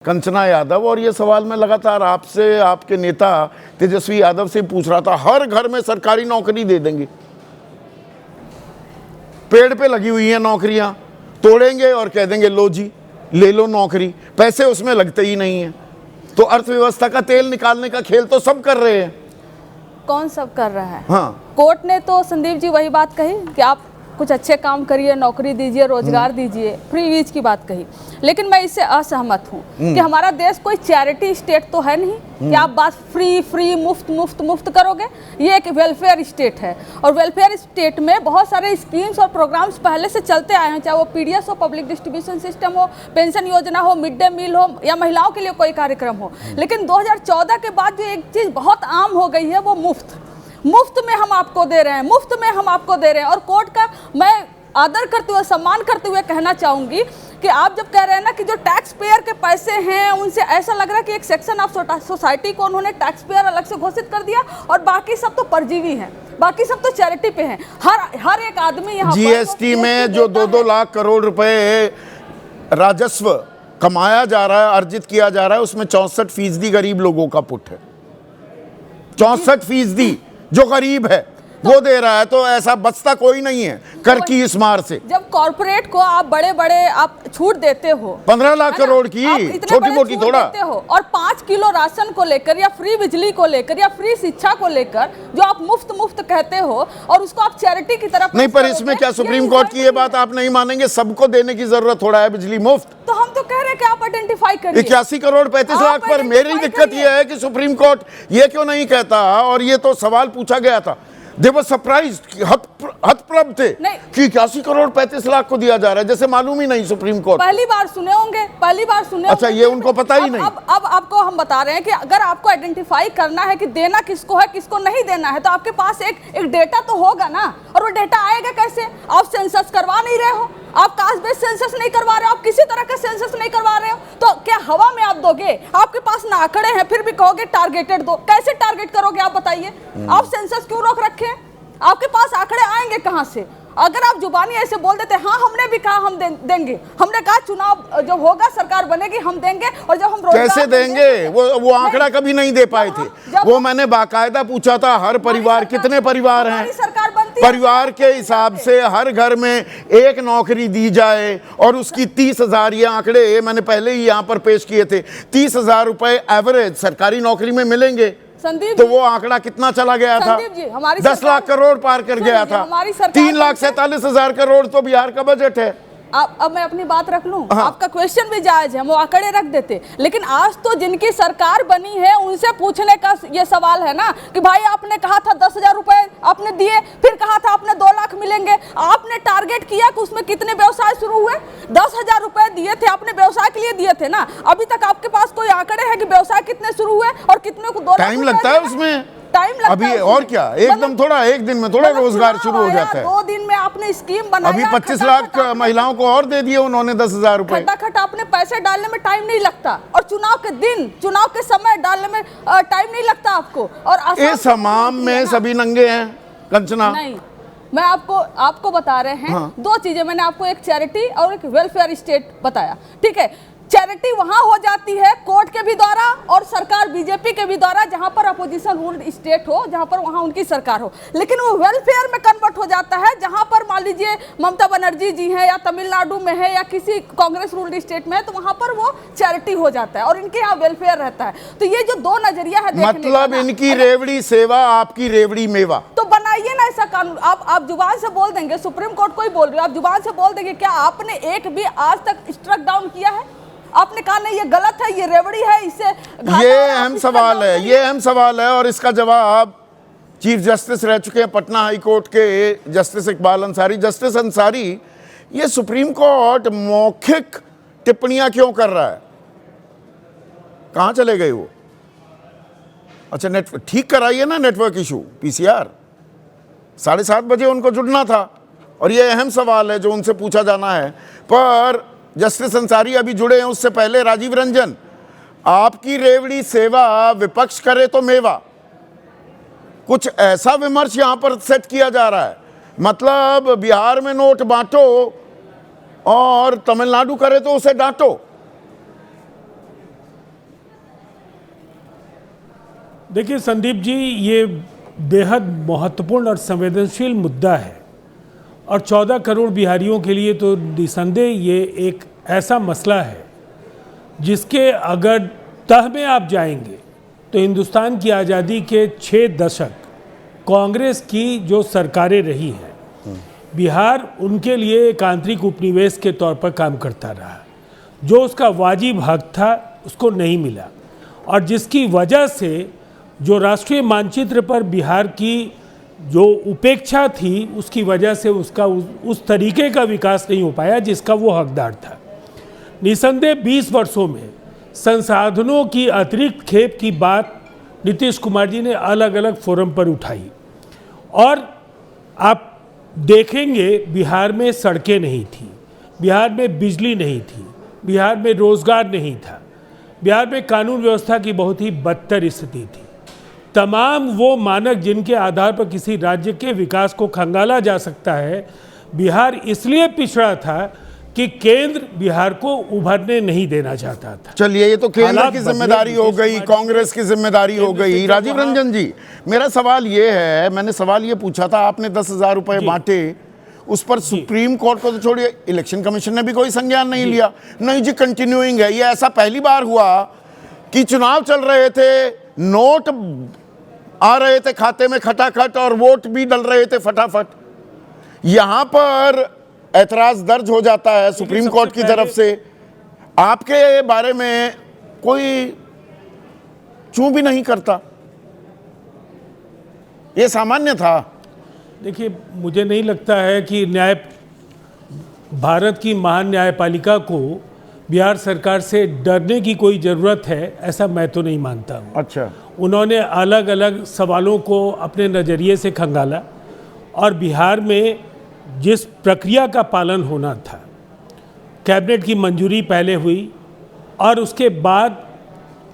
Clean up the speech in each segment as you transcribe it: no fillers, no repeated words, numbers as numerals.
कंचना यादव। और ये सवाल मैं लगातार आपसे, आपके नेता तेजस्वी यादव से पूछ रहा था, हर घर में सरकारी नौकरी दे देंगे, पेड़ पे लगी हुई हैं नौकरियां, तोड़ेंगे और कह देंगे लो जी ले लो नौकरी, पैसे उसमें लगते ही नहीं हैं। तो अर्थव्यवस्था का तेल निकालने का खेल तो सब कर रहे हैं। कौन सब कर रहा है? हाँ, कोर्ट ने तो संदीप जी वही बात कही कि आप कुछ अच्छे काम करिए, नौकरी दीजिए, रोजगार दीजिए, फ्री वीज की बात कही। लेकिन मैं इससे असहमत हूँ कि हमारा देश कोई चैरिटी स्टेट तो है नहीं कि आप बात फ्री फ्री मुफ्त मुफ्त मुफ्त करोगे। ये एक वेलफेयर स्टेट है और वेलफेयर स्टेट में बहुत सारे स्कीम्स और प्रोग्राम्स पहले से चलते आए हैं, चाहे वो पीडीएस हो, पब्लिक डिस्ट्रीब्यूशन सिस्टम हो, पेंशन योजना हो, मिड डे मील हो या महिलाओं के लिए कोई कार्यक्रम हो। लेकिन 2014 के बाद जो एक चीज़ बहुत आम हो गई है वो मुफ्त में हम आपको दे रहे हैं, मुफ्त में हम आपको दे रहे हैं। और कोर्ट का मैं आदर करते हुए, सम्मान करते हुए कहना चाहूँगी कि आप जब कह रहे हैं ना कि जो टैक्स पेयर के पैसे हैं उनसे ऐसा लग रहा है कि एक सेक्शन ऑफ सोसाइटी को उन्होंने टैक्स पेयर अलग से घोषित कर दिया और बाकी सब तो परजीवी हैं, बाकी सब तो चैरिटी पे हैं। हर एक आदमी यहाँ जीएसटी में जो 2-2 लाख करोड़ रुपए राजस्व कमाया जा रहा है, अर्जित किया जा रहा है, उसमें 64% गरीब लोगों का पुट है। 64% जो गरीब है वो दे रहा है, तो ऐसा बचता कोई नहीं है कर की इस मार से। जब कॉर्पोरेट को आप बड़े बड़े आप छूट देते हो 15 लाख करोड़ की, छोटी मोटी थोड़ा देते हो, और 5 किलो राशन को लेकर या फ्री बिजली को लेकर या फ्री शिक्षा को लेकर जो आप मुफ्त कहते हो और उसको आप चैरिटी की तरफ नहीं। पर इसमें क्या सुप्रीम कोर्ट की ये बात आप नहीं मानेंगे? सबको देने की जरूरत थोड़ा है बिजली मुफ्त। तो हम तो कह रहे हैं कि आप आइडेंटिफाई करिए 81 करोड़ 35 लाख पर। मेरी दिक्कत यह है कि सुप्रीम कोर्ट ये क्यों नहीं कहता, और ये तो सवाल पूछा गया था, दे वर सरप्राइज्ड, हतप्रभ थे कि 81 करोड़ 35 लाख को दिया जा रहा है, जैसे मालूम ही नहीं सुप्रीम कोर्ट। पहली बार सुने होंगे, पहली बार सुने। अच्छा, ये उनको पता ही नहीं। अब आपको हम बता रहे हैं कि अगर आपको आइडेंटिफाई करना है कि देना किसको है किसको नहीं देना है, तो आपके पास एक डेटा तो होगा ना। और वो डेटा आएगा कैसे? आप सेंसस करवा नहीं रहे हो, आप कास्ट बेस्ड सेंसस नहीं करवा रहे हो, आप किसी तरह का सेंसस नहीं करवा रहे हो, तो क्या हवा में आप दोगे? आपके पास ना आंकड़े हैं फिर भी कहोगे टारगेटेड दो। कैसे टारगेट करोगे आप बताइए? आप सेंसस क्यों रोक रखे हैं? आपके पास आंकड़े आएंगे कहां से? अगर आप जुबानी ऐसे बोल देते, हाँ हमने भी कहा हम देंगे, हमने कहा चुनाव जो होगा सरकार बनेगी हम देंगे, और जब हम कैसे देंगे? वो आंकड़ा कभी नहीं दे पाए थे। वो मैंने बाकायदा पूछा था, हर परिवार, कितने परिवार हैं, सरकार बनती, परिवार के हिसाब से हर घर में एक नौकरी दी जाए और उसकी 30,000, ये आंकड़े मैंने पहले ही यहाँ पर पेश किए थे, 30,000 रुपए एवरेज सरकारी नौकरी में मिलेंगे। तो वो आंकड़ा कितना चला गया था? 10 लाख करोड़ पार कर गया था। 3,47,000 करोड़ तो बिहार का बजट है। अब मैं अपनी बात रख लूं। हाँ। आपका क्वेश्चन भी जायज है, हम वो आंकड़े रख देते, लेकिन आज तो जिनकी सरकार बनी है उनसे पूछने का ये सवाल है ना कि भाई आपने कहा था 10,000 रुपए आपने दिए, फिर कहा था आपने 2 लाख मिलेंगे, आपने टारगेट किया कि उसमें कितने व्यवसाय शुरू हुए? 10,000 रुपए दिए थे आपने, व्यवसाय के लिए दिए थे ना। अभी तक आपके पास कोई आंकड़े हैं कि व्यवसाय कितने शुरू हुए और कितने को 2 लाख? टाइम लगता है उसमें, टाइम लगता अभी है और क्या, एकदम थोड़ा एक दिन में थोड़ा रोजगार शुरू हो जाता है। 2 दिन में आपने स्कीम बनाया, अभी 25 लाख महिलाओं को और दे दिए उन्होंने 10,000 रुपए। खटाखट आपने पैसे डालने में टाइम नहीं लगता, और चुनाव के दिन, चुनाव के समय डालने में टाइम नहीं लगता आपको। और इस हमाम में सभी नंगे हैं कंचना। नहीं, मैं आपको बता रहे हैं। हाँ। 2 चीजें मैंने आपको, एक चैरिटी और एक वेलफेयर स्टेट बताया, ठीक है। चैरिटी वहां हो जाती है कोर्ट के भी द्वारा और सरकार बीजेपी के भी द्वारा, जहां पर अपोजिशन रूल्ड स्टेट हो, जहां पर वहां उनकी सरकार हो। लेकिन वो वेलफेयर में कन्वर्ट हो जाता है जहां पर मान लीजिए ममता बनर्जी जी हैं या तमिलनाडु में है या किसी कांग्रेस रूल्ड स्टेट में है, तो वहां पर वो चैरिटी हो जाता है और इनके यहाँ वेलफेयर रहता है। तो ये जो 2 नजरिया है, मतलब इनकी रेवड़ी सेवा, आपकी रेवड़ी मेवा। तो बनाइए ना ऐसा कानून। आप जुबान से बोल देंगे, सुप्रीम कोर्ट को ही बोल रहे हो, आप जुबान से बोल देंगे, क्या आपने एक भी आज तक स्ट्रक डाउन किया है? आपने कहा नहीं ये गलत है, ये रेवड़ी है, इससे ये अहम सवाल है, ये अहम सवाल है, और इसका जवाब चीफ जस्टिस रह चुके हैं पटना हाई कोर्ट के जस्टिस इकबाल अंसारी। जस्टिस अंसारी, ये सुप्रीम कोर्ट मौखिक टिप्पणियां क्यों कर रहा है? कहां चले गए वो? अच्छा, नेटवर्क ठीक कराइए ना, नेटवर्क इशू, पीसीआर 7:30 बजे उनको जुड़ना था, और ये अहम सवाल है जो उनसे पूछा जाना है। पर जस्टिस अंसारी अभी जुड़े हैं, उससे पहले राजीव रंजन, आपकी रेवड़ी सेवा विपक्ष करे तो मेवा, कुछ ऐसा विमर्श यहां पर सेट किया जा रहा है। मतलब बिहार में नोट बांटो और तमिलनाडु करे तो उसे डांटो। देखिए संदीप जी, ये बेहद महत्वपूर्ण और संवेदनशील मुद्दा है और 14 करोड़ बिहारियों के लिए तो निसंदेह ये एक ऐसा मसला है जिसके अगर तह में आप जाएंगे तो हिंदुस्तान की आज़ादी के 6 दशक कांग्रेस की जो सरकारें रही हैं, बिहार उनके लिए एक आंतरिक उपनिवेश के तौर पर काम करता रहा। जो उसका वाजिब हक था उसको नहीं मिला और जिसकी वजह से जो राष्ट्रीय मानचित्र पर बिहार की जो उपेक्षा थी, उसकी वजह से उसका उस तरीके का विकास नहीं हो पाया जिसका वो हकदार था। निसंदेह 20 वर्षों में संसाधनों की अतिरिक्त खेप की बात नीतीश कुमार जी ने अलग अलग फोरम पर उठाई और आप देखेंगे बिहार में सड़कें नहीं थी, बिहार में बिजली नहीं थी, बिहार में रोजगार नहीं था, बिहार में कानून व्यवस्था की बहुत ही बदतर स्थिति थी। तमाम वो मानक जिनके आधार पर किसी राज्य के विकास को खंगाला जा सकता है, बिहार इसलिए पिछड़ा था कि केंद्र बिहार को उभरने नहीं देना चाहता था। चलिए, ये तो केंद्र हालात की बदले, जिम्मेदारी हो गई, नीतीश कांग्रेस की जिम्मेदारी हो केंद्र गई। से राजीव जब रंजन जी, मेरा सवाल ये है, मैंने सवाल ये पूछा था, आपने 10,000 रुपए बांटे, उस पर सुप्रीम कोर्ट को तो छोड़िए, इलेक्शन कमीशन ने भी कोई संज्ञान नहीं लिया। नहीं जी, कंटिन्यूइंग है। ये ऐसा पहली बार हुआ कि चुनाव चल रहे थे, नोट आ रहे थे खाते में खटाखट और वोट भी डल रहे थे फटाफट। यहां पर ऐतराज दर्ज हो जाता है सुप्रीम कोर्ट की तरफ से, आपके बारे में कोई चूं भी नहीं करता। ये सामान्य था। देखिए, मुझे नहीं लगता है कि भारत की महान न्यायपालिका को बिहार सरकार से डरने की कोई ज़रूरत है, ऐसा मैं तो नहीं मानता हूँ। अच्छा, उन्होंने अलग अलग सवालों को अपने नज़रिए से खंगाला और बिहार में जिस प्रक्रिया का पालन होना था, कैबिनेट की मंजूरी पहले हुई और उसके बाद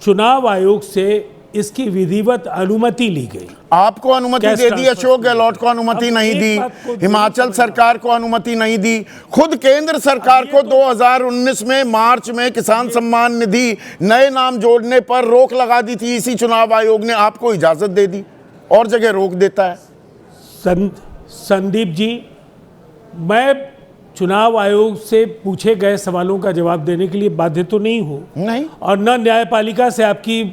चुनाव आयोग से इसकी विधिवत अनुमति ली गई। आपको अनुमति दे दी, अशोक गहलोत को अनुमति नहीं दी, हिमाचल सरकार को अनुमति नहीं दी, खुद केंद्र सरकार को 2019 में मार्च में किसान सम्मान निधि नए नाम जोड़ने पर रोक लगा दी थी इसी चुनाव आयोग ने, आपको इजाजत दे दी और जगह रोक देता है। संदीप जी, मैं चुनाव आयोग से पूछे गए सवालों का जवाब देने के लिए बाध्य तो नहीं हूँ, नहीं, और न न्यायपालिका से आपकी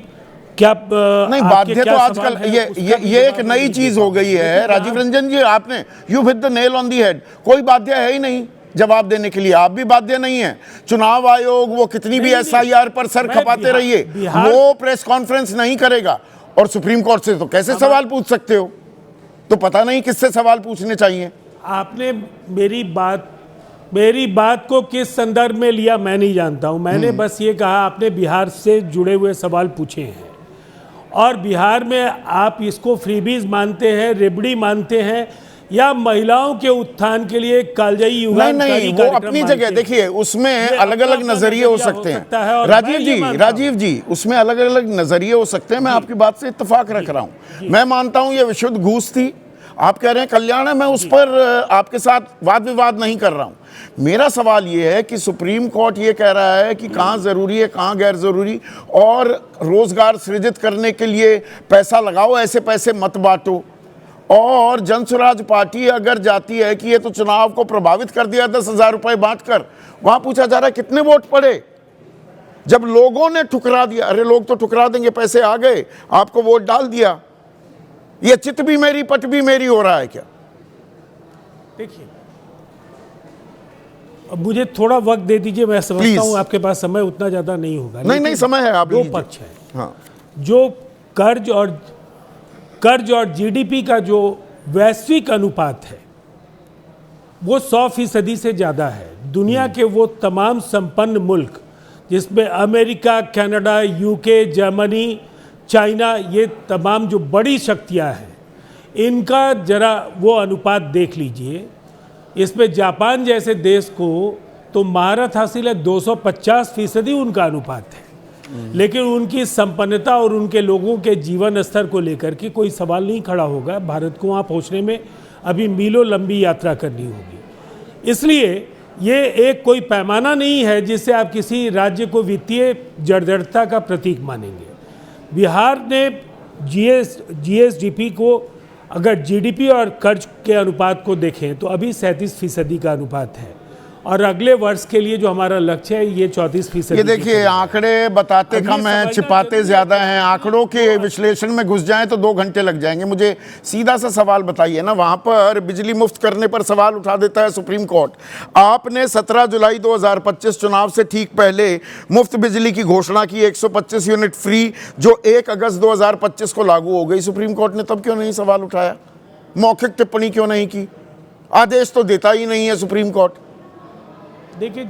क्या नहीं बाध्य तो आजकल ये एक नई चीज हो गई है। राजीव रंजन जी, आपने you hit the nail on the head. कोई बाध्य है ही नहीं जवाब देने के लिए, आप भी बाध्य नहीं है। चुनाव आयोग वो कितनी भी SIR पर सर खपाते रहिए, वो प्रेस कॉन्फ्रेंस नहीं करेगा। और सुप्रीम कोर्ट से तो कैसे सवाल पूछ सकते हो? तो पता नहीं किससे सवाल पूछने चाहिए। आपने मेरी बात को किस संदर्भ में लिया मैं नहीं जानता हूं। मैंने बस ये कहा, आपने बिहार से जुड़े हुए सवाल पूछे हैं और बिहार में आप इसको फ्रीबीज मानते हैं, रेबड़ी मानते हैं, या महिलाओं के उत्थान के लिए कालजयी युगान नहीं, वो अपनी जगह देखिए, उसमें अलग अलग नजरिए हो सकते हैं। राजीव जी, उसमें अलग अलग नजरिए हो सकते हैं। मैं आपकी बात से इत्तेफाक रख रहा हूं। मैं मानता हूं ये विशुद्ध घूस थी। आप कह रहे हैं कल्याण है, मैं उस पर आपके साथ वाद विवाद नहीं कर रहा हूं। मेरा सवाल यह है कि सुप्रीम कोर्ट ये कह रहा है कि कहां जरूरी है, कहां गैर जरूरी, और रोजगार सृजित करने के लिए पैसा लगाओ, ऐसे पैसे मत बांटो। और जनसुराज पार्टी अगर जाती है कि ये तो चुनाव को प्रभावित कर दिया 10,000 रुपए बांटकर, वहां पूछा जा रहा है कितने वोट पड़े? जब लोगों ने ठुकरा दिया, अरे लोग तो ठुकरा देंगे, पैसे आ गए, आपको वोट डाल दिया, ये चित भी मेरी पट भी मेरी हो रहा है क्या? देखिए, अब मुझे थोड़ा वक्त दे दीजिए, मैं समझता हूँ आपके पास समय उतना ज्यादा नहीं होगा। नहीं, समय है। आप दो पक्ष है। हाँ, जो कर्ज और GDP का जो वैश्विक अनुपात है वो 100% से ज़्यादा है। दुनिया के वो तमाम संपन्न मुल्क जिसमें America, Canada, UK, Germany, China, ये तमाम जो बड़ी शक्तियां हैं, इनका जरा वो अनुपात देख लीजिए। इसमें जापान जैसे देश को तो महारत हासिल है, 250% उनका अनुपात है, लेकिन उनकी संपन्नता और उनके लोगों के जीवन स्तर को लेकर के कोई सवाल नहीं खड़ा होगा। भारत को वहाँ पहुँचने में अभी मीलों लंबी यात्रा करनी होगी। इसलिए ये एक कोई पैमाना नहीं है जिससे आप किसी राज्य को वित्तीय जर्जरता का प्रतीक मानेंगे। बिहार ने जीएसडीपी को अगर जीडीपी और कर्ज के अनुपात को देखें तो अभी 37% का अनुपात है, और अगले वर्ष के लिए जो हमारा लक्ष्य है ये 34%। ये देखिए आंकड़े बताते कम हैं, छिपाते ज्यादा हैं। आंकड़ों के विश्लेषण में घुस जाएं तो 2 घंटे लग जाएंगे। मुझे सीधा सा सवाल बताइए ना, वहां पर बिजली मुफ्त करने पर सवाल उठा देता है सुप्रीम कोर्ट। आपने 17 जुलाई 2025 चुनाव से ठीक पहले मुफ्त बिजली की घोषणा की, 125 यूनिट फ्री, जो 1 अगस्त 2025 को लागू हो गई। सुप्रीम कोर्ट ने तब क्यों नहीं सवाल उठाया? मौखिक टिप्पणी क्यों नहीं की? आदेश तो देता ही नहीं है सुप्रीम कोर्ट। देखिए,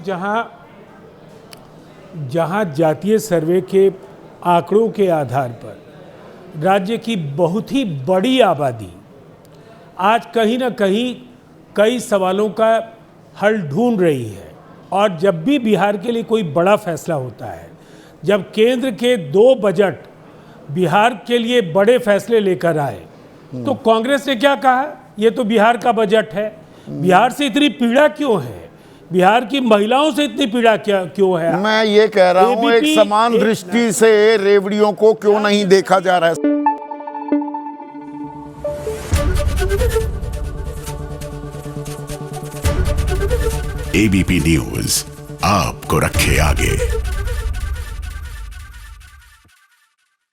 जहाँ जातीय सर्वे के आंकड़ों के आधार पर राज्य की बहुत ही बड़ी आबादी आज कहीं ना कहीं कई सवालों का हल ढूंढ रही है, और जब भी बिहार के लिए कोई बड़ा फैसला होता है, जब केंद्र के 2 बजट बिहार के लिए बड़े फैसले लेकर आए, तो कांग्रेस ने क्या कहा, ये तो बिहार का बजट है, बिहार से इतनी पीड़ा क्यों है, बिहार की महिलाओं से इतनी पीड़ा क्यों है? मैं ये कह रहा हूं, एक समान दृष्टि से रेवड़ियों को क्यों नहीं देखा जा रहा है? एबीपी न्यूज आपको रखे आगे।